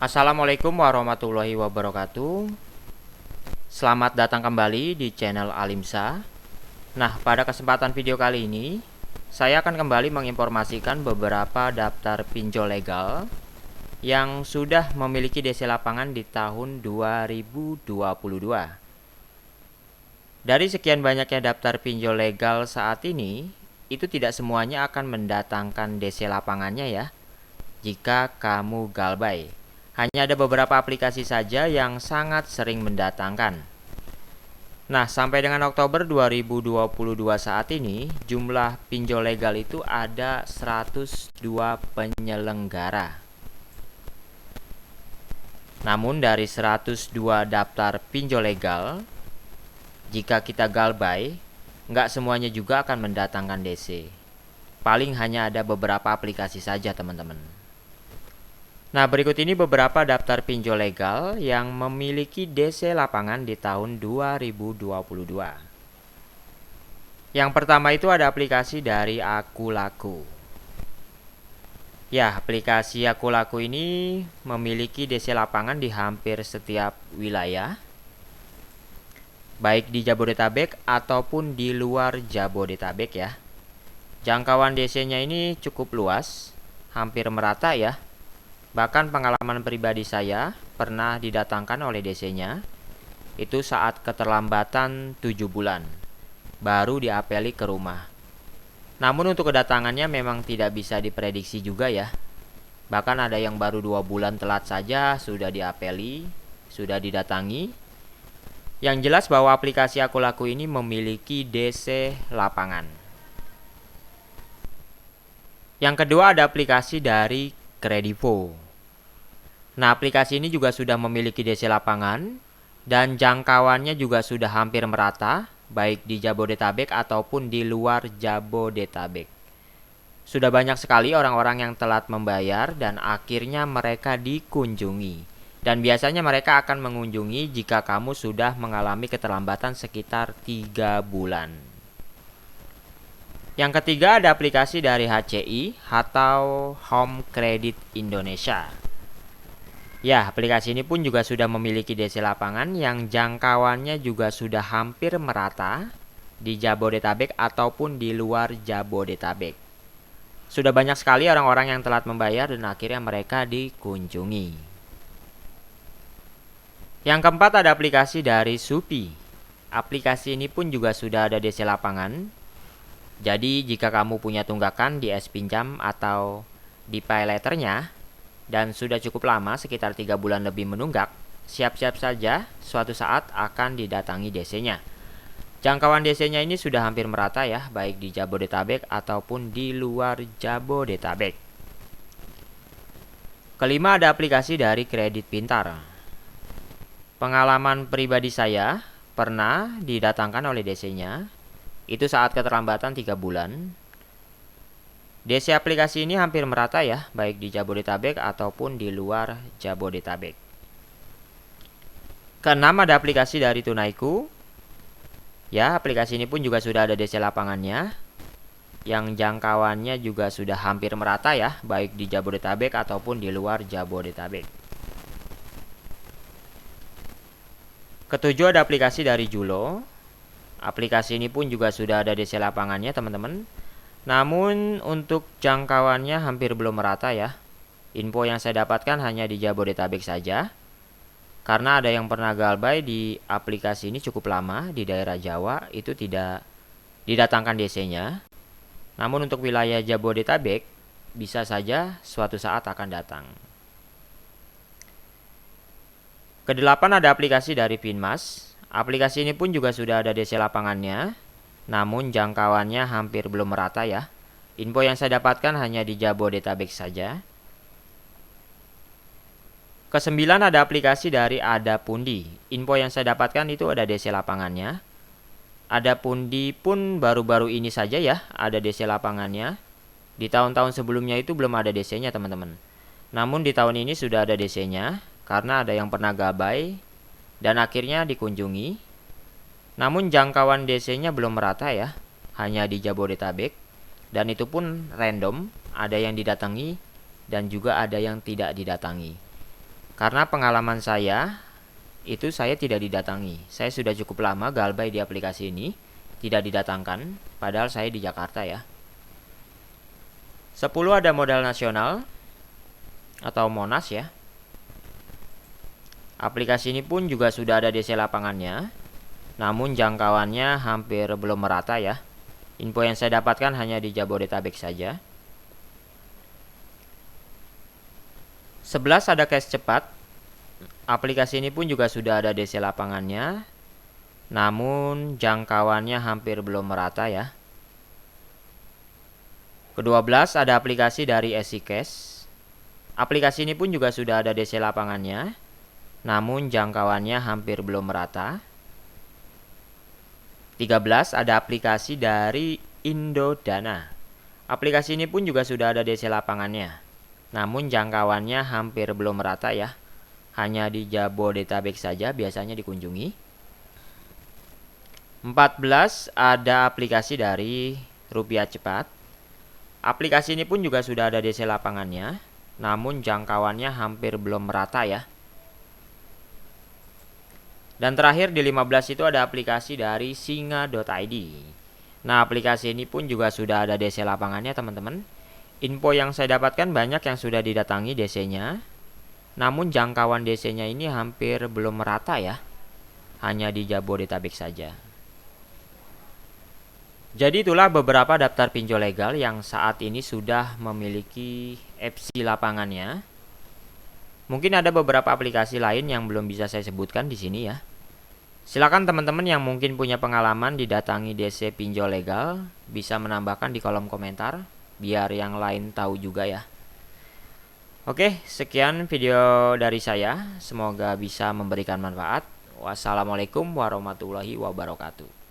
Assalamualaikum warahmatullahi wabarakatuh. Selamat datang kembali di channel Alimsa. Nah, pada kesempatan video kali ini, saya akan kembali menginformasikan beberapa daftar pinjol legal yang sudah memiliki DC lapangan di tahun 2022. Dari sekian banyaknya daftar pinjol legal saat ini, itu tidak semuanya akan mendatangkan DC lapangannya ya, jika kamu galbay. Hanya ada beberapa aplikasi saja yang sangat sering mendatangkan. Nah, sampai dengan Oktober 2022 saat ini, jumlah pinjol legal itu ada 102 penyelenggara. Namun dari 102 daftar pinjol legal, jika kita galbay, nggak semuanya juga akan mendatangkan DC. Paling hanya ada beberapa aplikasi saja, teman-teman. Nah, berikut ini beberapa daftar pinjol legal yang memiliki DC lapangan di tahun 2022. Yang pertama itu ada aplikasi dari Akulaku. Ya, aplikasi Akulaku ini memiliki DC lapangan di hampir setiap wilayah, baik di Jabodetabek ataupun di luar Jabodetabek ya. Jangkauan DC-nya ini cukup luas, hampir merata ya. Bahkan pengalaman pribadi saya pernah didatangkan oleh DC-nya itu saat keterlambatan 7 bulan baru diapeli ke rumah. Namun untuk kedatangannya memang tidak bisa diprediksi juga ya. Bahkan ada yang baru 2 bulan telat saja sudah diapeli, sudah didatangi. Yang jelas bahwa aplikasi Akulaku ini memiliki DC lapangan. Yang kedua ada aplikasi dari Kredivo. Nah, aplikasi ini juga sudah memiliki DC lapangan dan jangkauannya juga sudah hampir merata, baik di Jabodetabek ataupun di luar Jabodetabek. Sudah banyak sekali orang-orang yang telat membayar dan akhirnya mereka dikunjungi. Dan biasanya mereka akan mengunjungi jika kamu sudah mengalami keterlambatan sekitar 3 bulan. Yang ketiga ada aplikasi dari HCI atau Home Credit Indonesia. Ya, aplikasi ini pun juga sudah memiliki DC lapangan yang jangkauannya juga sudah hampir merata di Jabodetabek ataupun di luar Jabodetabek. Sudah banyak sekali orang-orang yang telat membayar dan akhirnya mereka dikunjungi. Yang keempat ada aplikasi dari Supi. Aplikasi ini pun juga sudah ada DC lapangan. Jadi jika kamu punya tunggakan di es pinjam atau di pay letternya dan sudah cukup lama, sekitar 3 bulan lebih menunggak, siap-siap saja suatu saat akan didatangi DC-nya. Jangkauan DC-nya ini sudah hampir merata ya, baik di Jabodetabek ataupun di luar Jabodetabek. Kelima ada aplikasi dari Kredit Pintar. Pengalaman pribadi saya pernah didatangkan oleh DC-nya, itu saat keterlambatan 3 bulan. DC aplikasi ini hampir merata ya, baik di Jabodetabek ataupun di luar Jabodetabek. Keenam ada aplikasi dari Tunaiku. Ya, aplikasi ini pun juga sudah ada DC lapangannya, yang jangkauannya juga sudah hampir merata ya, baik di Jabodetabek ataupun di luar Jabodetabek. Ketujuh ada aplikasi dari Julo. Aplikasi ini pun juga sudah ada DC lapangannya teman-teman. Namun untuk jangkauannya hampir belum merata ya. Info yang saya dapatkan hanya di Jabodetabek saja. Karena ada yang pernah galbay di aplikasi ini cukup lama di daerah Jawa, itu tidak didatangkan DC-nya. Namun untuk wilayah Jabodetabek bisa saja suatu saat akan datang. Kedelapan ada aplikasi dari Finmas. Aplikasi ini pun juga sudah ada DC lapangannya. Namun jangkauannya hampir belum merata ya. Info yang saya dapatkan hanya di Jabodetabek saja. Kesembilan ada aplikasi dari Adapundi. Info yang saya dapatkan itu ada DC lapangannya. Adapundi pun baru-baru ini saja ya ada DC lapangannya. Di tahun-tahun sebelumnya itu belum ada DC-nya teman-teman. Namun di tahun ini sudah ada DC-nya karena ada yang pernah galbay dan akhirnya dikunjungi. Namun jangkauan DC-nya belum merata ya, hanya di Jabodetabek. Dan itu pun random, ada yang didatangi dan juga ada yang tidak didatangi. Karena pengalaman saya, itu saya tidak didatangi. Saya sudah cukup lama galbay di aplikasi ini, tidak didatangkan, padahal saya di Jakarta ya. 10 ada modal nasional atau Monas ya. Aplikasi ini pun juga sudah ada DC lapangannya, namun jangkauannya hampir belum merata ya. Info yang saya dapatkan hanya di Jabodetabek saja. 11 ada cash cepat. Aplikasi ini pun juga sudah ada DC lapangannya, namun jangkauannya hampir belum merata ya. Ke-12 ada aplikasi dari EasyCash. Aplikasi ini pun juga sudah ada DC lapangannya, namun jangkauannya hampir belum merata. 13 ada aplikasi dari Indodana. Aplikasi ini pun juga sudah ada DC lapangannya, namun jangkauannya hampir belum merata ya. Hanya di Jabodetabek saja biasanya dikunjungi. 14 ada aplikasi dari Rupiah Cepat. Aplikasi ini pun juga sudah ada DC lapangannya, namun jangkauannya hampir belum merata ya. Dan terakhir di 15 itu ada aplikasi dari Singa.id. Nah, aplikasi ini pun juga sudah ada DC lapangannya teman-teman. Info yang saya dapatkan banyak yang sudah didatangi DC-nya, namun jangkauan DC-nya ini hampir belum merata ya. Hanya di Jabodetabek saja. Jadi itulah beberapa daftar pinjol legal yang saat ini sudah memiliki FC lapangannya. Mungkin ada beberapa aplikasi lain yang belum bisa saya sebutkan di sini ya. Silakan teman-teman yang mungkin punya pengalaman didatangi DC pinjol legal bisa menambahkan di kolom komentar biar yang lain tahu juga ya. Oke, sekian video dari saya. Semoga bisa memberikan manfaat. Wassalamualaikum warahmatullahi wabarakatuh.